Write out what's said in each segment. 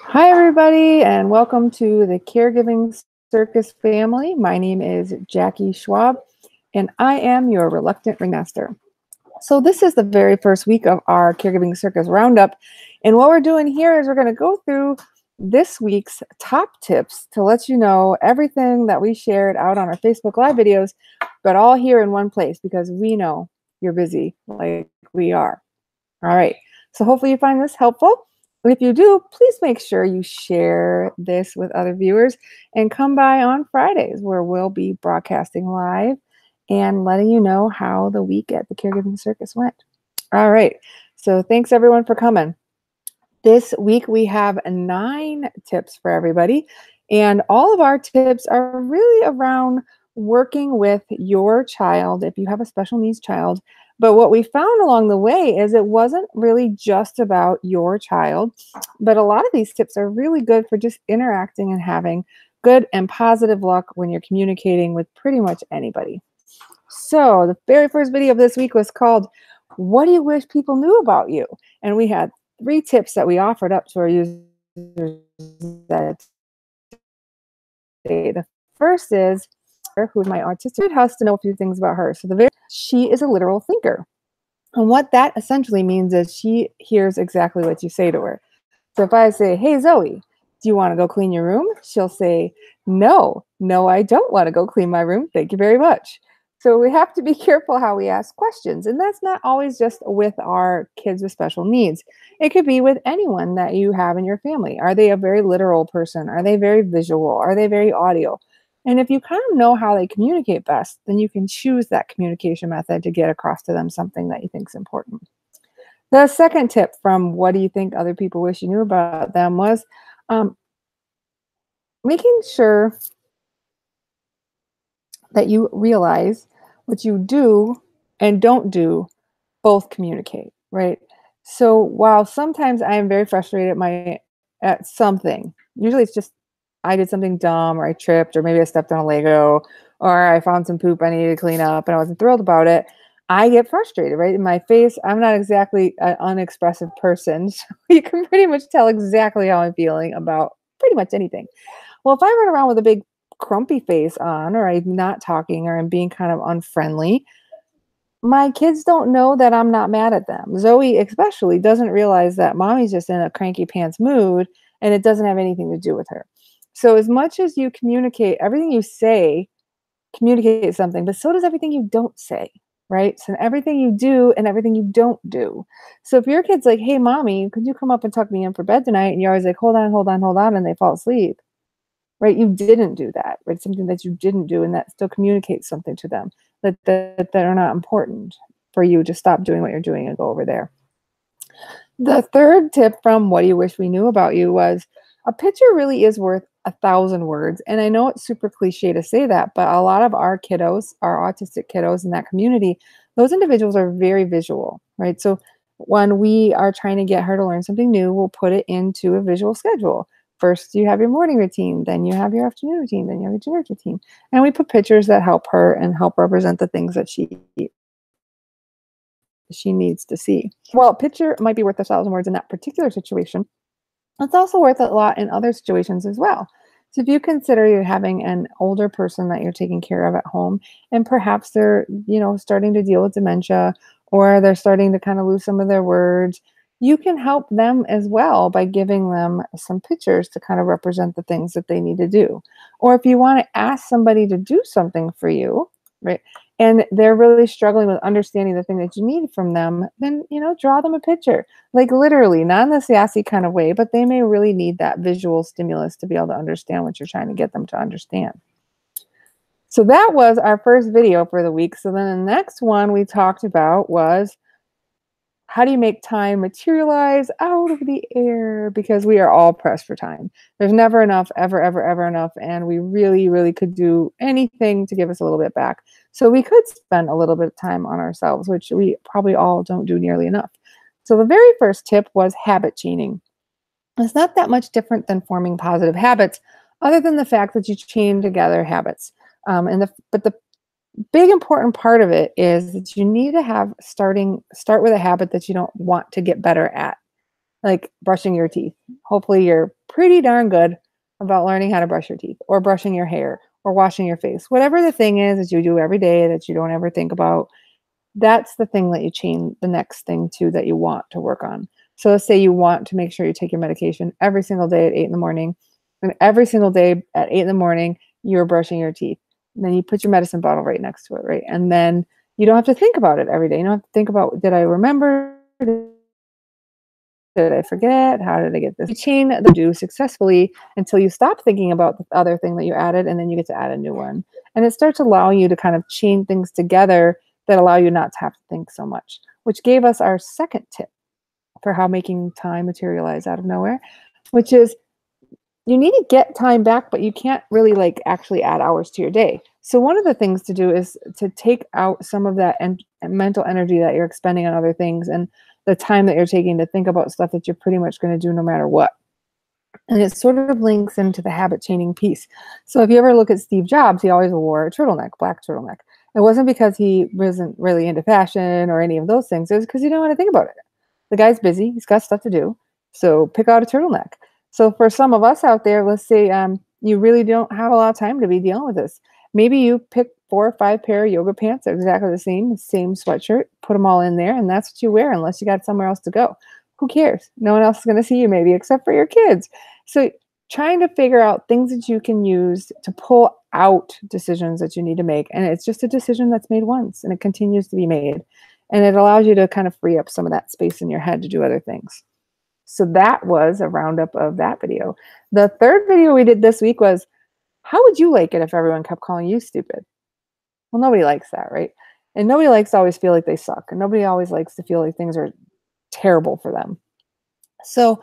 Hi, everybody, and welcome to the Caregiving Circus Family. My name is Jackie Schwab, and I am your reluctant ringmaster. So this is the very first week of our Caregiving Circus Roundup, and what we're doing here is we're going to go through this week's top tips to let you know everything that we shared out on our Facebook Live videos, but all here in one place because we know you're busy like we are. All right, so hopefully you find this helpful. If you do, please make sure you share this with other viewers and come by on Fridays where we'll be broadcasting live and letting you know how the week at the Caregiving Circus went. All right, so thanks everyone for coming. This week we have 9 tips for everybody, and all of our tips are really around working with your child if you have a special needs child. But what we found along the way is it wasn't really just about your child, but a lot of these tips are really good for just interacting and having good and positive luck when you're communicating with pretty much anybody. So the very first video of this week was called, "What do you wish people knew about you?" And we had 3 tips that we offered up to our users that day. The first is, who's my autistic has to know a few things about her. So she is a literal thinker. And what that essentially means is she hears exactly what you say to her. So if I say, "Hey, Zoe, do you want to go clean your room?" She'll say, "No, I don't want to go clean my room. Thank you very much." So we have to be careful how we ask questions. And that's not always just with our kids with special needs. It could be with anyone that you have in your family. Are they a very literal person? Are they very visual? Are they very audio? And if you kind of know how they communicate best, then you can choose that communication method to get across to them something that you think is important. The second tip from "What do you think other people wish you knew about them?" was um, making sure that you realize what you do and don't do both communicate, right? So while sometimes I am very frustrated at something, usually it's just I did something dumb or I tripped or maybe I stepped on a Lego or I found some poop I needed to clean up and I wasn't thrilled about it. I get frustrated, right? In my face, I'm not exactly an unexpressive person. So you can pretty much tell exactly how I'm feeling about pretty much anything. Well, if I run around with a big crumpy face on, or I'm not talking, or I'm being kind of unfriendly, my kids don't know that I'm not mad at them. Zoe especially doesn't realize that mommy's just in a cranky pants mood and it doesn't have anything to do with her. So as much as you communicate, everything you say communicates something, but so does everything you don't say, right? So everything you do and everything you don't do. So if your kid's like, "Hey, mommy, could you come up and tuck me in for bed tonight?" And you're always like, "Hold on, hold on, hold on," and they fall asleep, right? You didn't do that, right? It's something that you didn't do, and that still communicates something to them that are not important for you to stop doing what you're doing and go over there. The third tip from "What do you wish we knew about you?" was a picture really is worth 1,000 words. And I know it's super cliche to say that, but a lot of our kiddos, our autistic kiddos in that community, those individuals are very visual, right? So when we are trying to get her to learn something new, we'll put it into a visual schedule. First, you have your morning routine, then you have your afternoon routine, then you have your dinner routine. And we put pictures that help her and help represent the things that she needs to see. Well, a picture might be worth 1,000 words in that particular situation. It's also worth a lot in other situations as well. So if you consider you're having an older person that you're taking care of at home, and perhaps they're, starting to deal with dementia, or they're starting to kind of lose some of their words, you can help them as well by giving them some pictures to kind of represent the things that they need to do. Or if you want to ask somebody to do something for you, right? And they're really struggling with understanding the thing that you need from them, then, draw them a picture. Like literally, not in the sassy kind of way, but they may really need that visual stimulus to be able to understand what you're trying to get them to understand. So that was our first video for the week. So then the next one we talked about was, how do you make time materialize out of the air? Because we are all pressed for time. There's never enough, ever, ever, ever enough. And we really, really could do anything to give us a little bit back. So we could spend a little bit of time on ourselves, which we probably all don't do nearly enough. So the very first tip was habit chaining. It's not that much different than forming positive habits, other than the fact that you chain together habits. But the big important part of it is that you need to start with a habit that you don't want to get better at. like brushing your teeth. Hopefully you're pretty darn good about learning how to brush your teeth or brushing your hair or washing your face. Whatever the thing is that you do every day that you don't ever think about, that's the thing that you change the next thing to that you want to work on. So let's say you want to make sure you take your medication every single day at 8 in the morning, and every single day at 8 in the morning, you're brushing your teeth. And then you put your medicine bottle right next to it, right? And then you don't have to think about it every day. You don't have to think about, did I remember? Did I forget? How did I get this? You chain the do successfully until you stop thinking about the other thing that you added, and then you get to add a new one. And it starts allowing you to kind of chain things together that allow you not to have to think so much, which gave us our second tip for how making time materialize out of nowhere, which is you need to get time back, but you can't really like actually add hours to your day. So one of the things to do is to take out some of that mental energy that you're expending on other things and the time that you're taking to think about stuff that you're pretty much going to do no matter what. And it sort of links into the habit chaining piece. So if you ever look at Steve Jobs, he always wore a turtleneck, black turtleneck. It wasn't because he wasn't really into fashion or any of those things. It was because he didn't want to think about it. The guy's busy. He's got stuff to do. So pick out a turtleneck. So for some of us out there, let's say you really don't have a lot of time to be dealing with this. Maybe you pick 4 or 5 pair of yoga pants that are exactly the same sweatshirt, put them all in there, and that's what you wear unless you got somewhere else to go. Who cares? No one else is going to see you maybe except for your kids. So trying to figure out things that you can use to pull out decisions that you need to make. And it's just a decision that's made once and it continues to be made. And it allows you to kind of free up some of that space in your head to do other things. So that was a roundup of that video. The third video we did this week was, how would you like it if everyone kept calling you stupid? Well, nobody likes that, right? And nobody likes to always feel like they suck. And nobody always likes to feel like things are terrible for them. So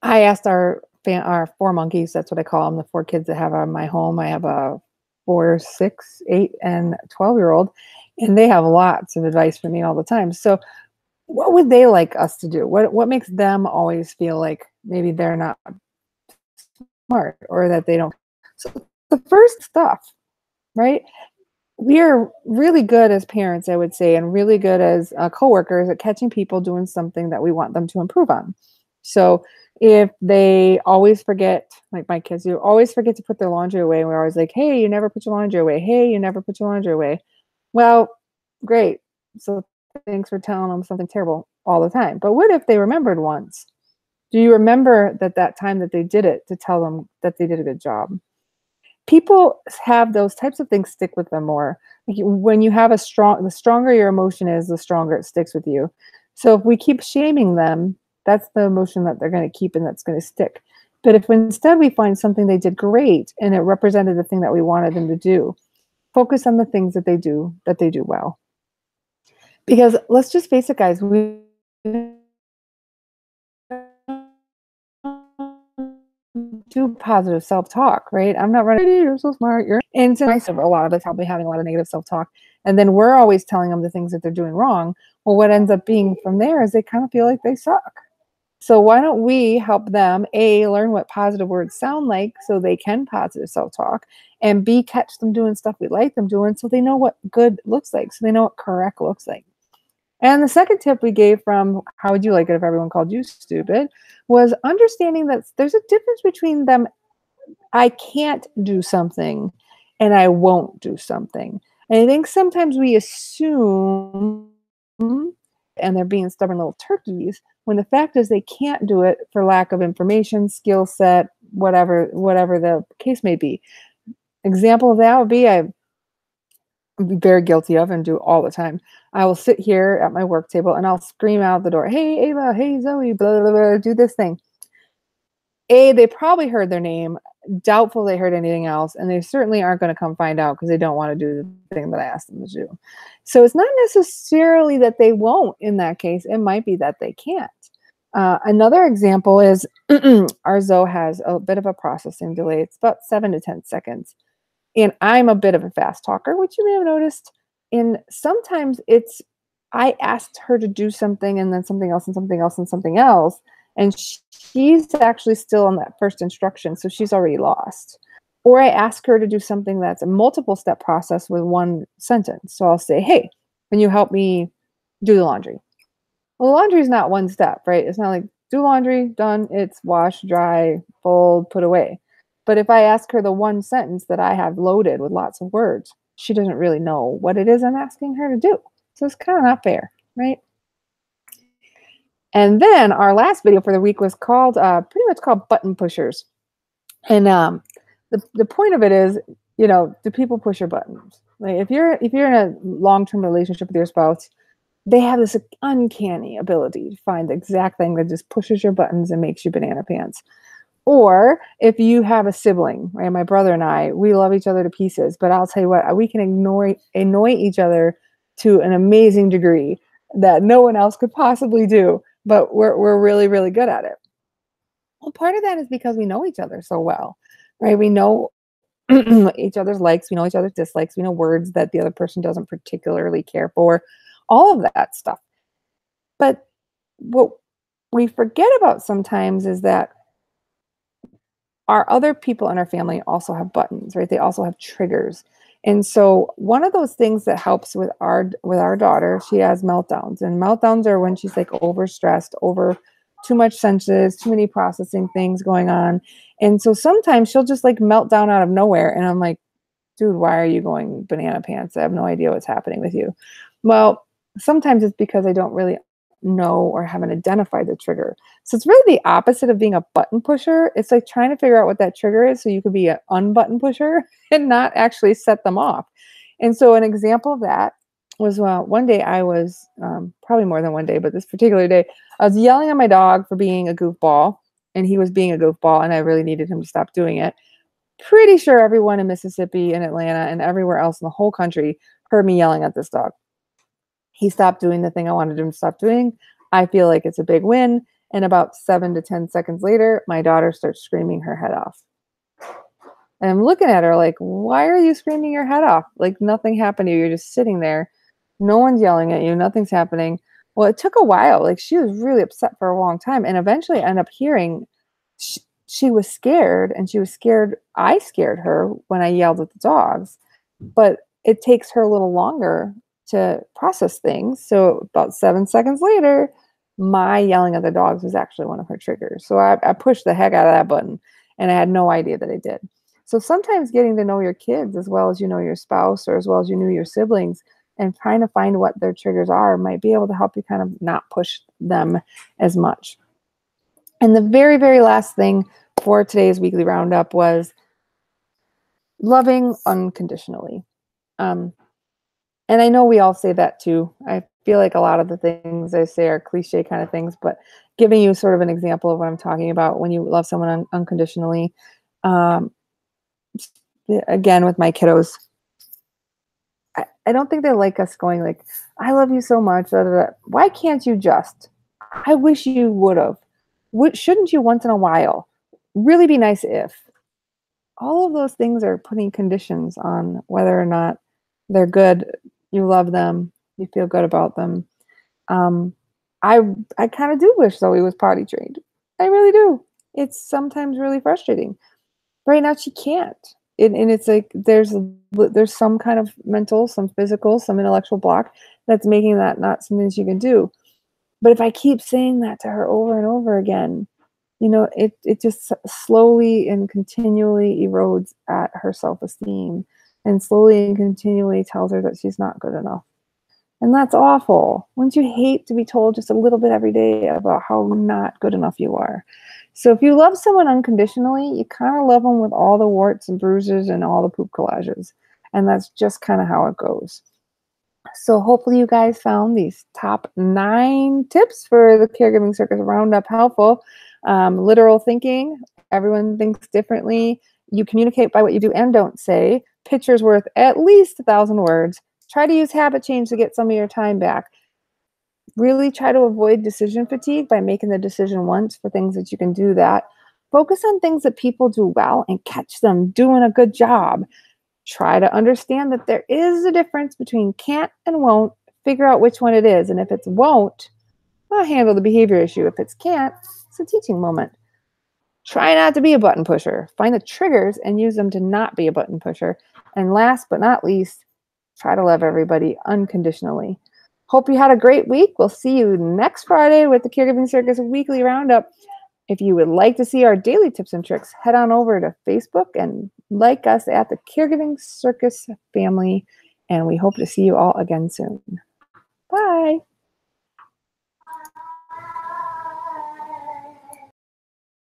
I asked our 4 monkeys, that's what I call them, the 4 kids that have my home. I have a 4, 6, 8, and 12-year-old, and they have lots of advice for me all the time. So what would they like us to do? What makes them always feel like maybe they're not smart or that they don't? So the first stuff, right? We are really good as parents, I would say, and really good as coworkers at catching people doing something that we want them to improve on. So if they always forget, like my kids do, always forget to put their laundry away, and we're always like, hey, you never put your laundry away. Hey, you never put your laundry away. Well, great. So thanks for telling them something terrible all the time. But what if they remembered once? Do you remember that time that they did it to tell them that they did a good job? People have those types of things stick with them more. When you have the stronger your emotion is, the stronger it sticks with you. So if we keep shaming them, that's the emotion that they're going to keep and that's going to stick. But if instead we find something they did great and it represented the thing that we wanted them to do, focus on the things that they do well. Because let's just face it, guys, we do positive self-talk, right? I'm not running, you're so smart, and so nice of a lot of us probably having a lot of negative self-talk. And then we're always telling them the things that they're doing wrong. Well, what ends up being from there is they kind of feel like they suck. So why don't we help them, A, learn what positive words sound like so they can positive self-talk, and B, catch them doing stuff we like them doing so they know what good looks like, so they know what correct looks like. And the second tip we gave from how would you like it if everyone called you stupid was understanding that there's a difference between them, I can't do something and I won't do something. And I think sometimes we assume and they're being stubborn little turkeys when the fact is they can't do it for lack of information, skill set, whatever the case may be. Example of that would be I'm very guilty of and do all the time. I will sit here at my work table and I'll scream out the door, hey, Ava, hey, Zoe, blah, blah, blah, do this thing. A, they probably heard their name, doubtful they heard anything else, and they certainly aren't going to come find out because they don't want to do the thing that I asked them to do. So it's not necessarily that they won't in that case. It might be that they can't. Another example is our Zoe has a bit of a processing delay. It's about 7 to 10 seconds. And I'm a bit of a fast talker, which you may have noticed. And sometimes I asked her to do something and then something else and something else and something else. And she's actually still on that first instruction. So she's already lost. Or I ask her to do something that's a multiple step process with one sentence. So I'll say, hey, can you help me do the laundry? Well, laundry is not one step, right? It's not like do laundry, done, it's wash, dry, fold, put away. But if I ask her the one sentence that I have loaded with lots of words, she doesn't really know what it is I'm asking her to do. So it's kind of not fair, right? And then our last video for the week was called, pretty much called Button Pushers. And the point of it is, do people push your buttons? Like if you're in a long-term relationship with your spouse, they have this uncanny ability to find the exact thing that just pushes your buttons and makes you banana pants. Or if you have a sibling, right? My brother and I, we love each other to pieces, but I'll tell you what, we can annoy each other to an amazing degree that no one else could possibly do, but we're really, really good at it. Well, part of that is because we know each other so well, right? We know each other's likes, we know each other's dislikes, we know words that the other person doesn't particularly care for, all of that stuff. But what we forget about sometimes is that our other people in our family also have buttons, right? They also have triggers. And so one of those things that helps with our daughter, she has meltdowns. And meltdowns are when she's like overstressed, over too much senses, too many processing things going on. And so sometimes she'll just like melt down out of nowhere. And I'm like, dude, why are you going banana pants? I have no idea what's happening with you. Well, sometimes it's because I don't really know or haven't identified the trigger. So it's really the opposite of being a button pusher. It's like trying to figure out what that trigger is so you could be an unbutton pusher and not actually set them off. And so an example of that was one day I was, probably more than one day, but this particular day, I was yelling at my dog for being a goofball, and he was being a goofball, and I really needed him to stop doing it. Pretty sure everyone in Mississippi and Atlanta and everywhere else in the whole country heard me yelling at this dog. He stopped doing the thing I wanted him to stop doing. I feel like it's a big win. And about 7 to 10 seconds later, my daughter starts screaming her head off. And I'm looking at her like, why are you screaming your head off? Like nothing happened to you. You're just sitting there. No one's yelling at you. Nothing's happening. Well, it took a while. Like she was really upset for a long time. And eventually I ended up hearing she was scared, and she was scared. I scared her when I yelled at the dogs, but it takes her a little longer to process things. So about 7 seconds later, my yelling at the dogs was actually one of her triggers. So I pushed the heck out of that button, and I had no idea that I did. So sometimes getting to know your kids as well as you know your spouse, or as well as you know your siblings, and trying to find what their triggers are might be able to help you kind of not push them as much. And the very, very last thing for today's weekly roundup was loving unconditionally. And I know we all say that too. I feel like a lot of the things I say are cliche kind of things, but giving you sort of an example of what I'm talking about when you love someone unconditionally. Again, with my kiddos, I don't think they like us going like, I love you so much. Blah, blah, blah. Why can't you just? I wish you would have. Shouldn't you once in a while? Really be nice if. All of those things are putting conditions on whether or not they're good, you love them, you feel good about them. I kind of do wish Zoe was potty trained. I really do. It's sometimes really frustrating. Right now she can't. And it's like there's some kind of mental, some physical, some intellectual block that's making that not something that you can do. But if I keep saying that to her over and over again, it just slowly and continually erodes at her self-esteem, and slowly and continually tells her that she's not good enough. And that's awful. Wouldn't you hate to be told just a little bit every day about how not good enough you are? So if you love someone unconditionally, you kind of love them with all the warts and bruises and all the poop collages. And that's just kind of how it goes. So hopefully you guys found these top 9 tips for the Caregiving Circus Roundup helpful. Literal thinking. Everyone thinks differently. You communicate by what you do and don't say. Pictures worth at least 1,000 words. Try to use habit change to get some of your time back. Really try to avoid decision fatigue by making the decision once for things that you can do that. Focus on things that people do well and catch them doing a good job. Try to understand that there is a difference between can't and won't. Figure out which one it is. And if it's won't, well, handle the behavior issue. If it's can't, it's a teaching moment. Try not to be a button pusher. Find the triggers and use them to not be a button pusher. And last but not least, try to love everybody unconditionally. Hope you had a great week. We'll see you next Friday with the Caregiving Circus Weekly Roundup. If you would like to see our daily tips and tricks, head on over to Facebook and like us at the Caregiving Circus Family. And we hope to see you all again soon. Bye.